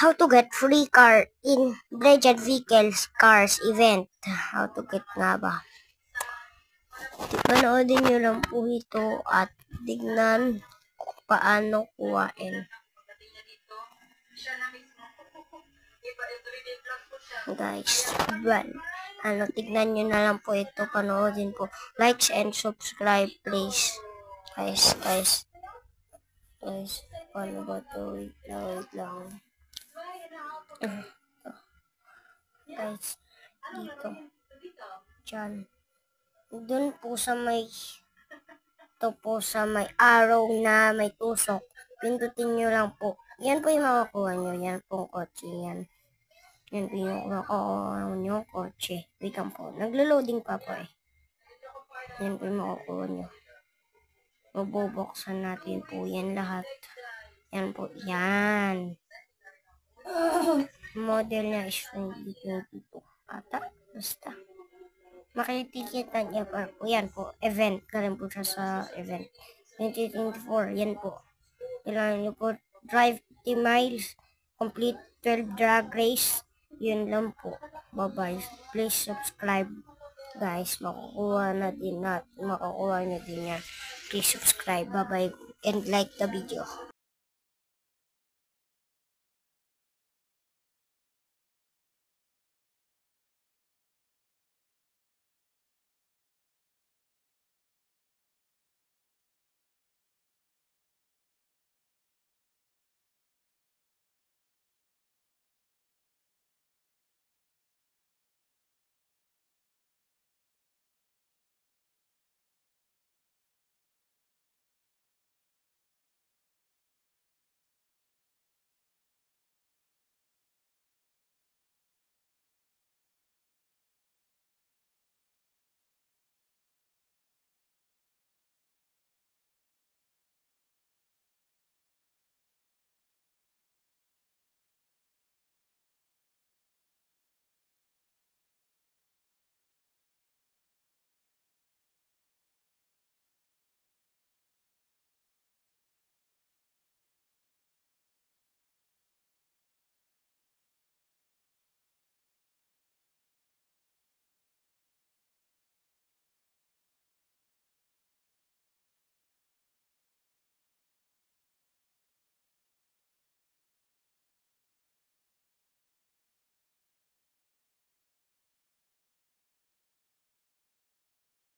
How to get free car in Legend Vehicles Cars event. How to get nga ba? Manoodin nyo lang po ito at tignan paano kuhain. Guys, tignan nyo na lang po ito, panoodin po. Likes and subscribe please. Guys, paano ba ito? Wait lang. Guys, dito. Diyan. Doon po sa may arrow na may tusok. Pindutin nyo lang po. Yan po yung makukuha nyo. Yan pong kotse yan. Yan po yung makukuha nyo kotse. Wait lang po. Naglo-loading pa po eh. Yan po yung makukuha nyo. Mabubuksan natin po yan lahat. Yan po. Yan. Model niya is 2022. Ata. Basta. Makikita niya pa po. Yan po. Event. Galing po siya sa event. 2024. Yan po. Kailangan nyo po. Drive 50 miles. Complete 12 drag race. Yun lang po. Bye-bye. Please subscribe. Guys, makukuha nyo din yan. Please subscribe. Bye-bye. And like the video.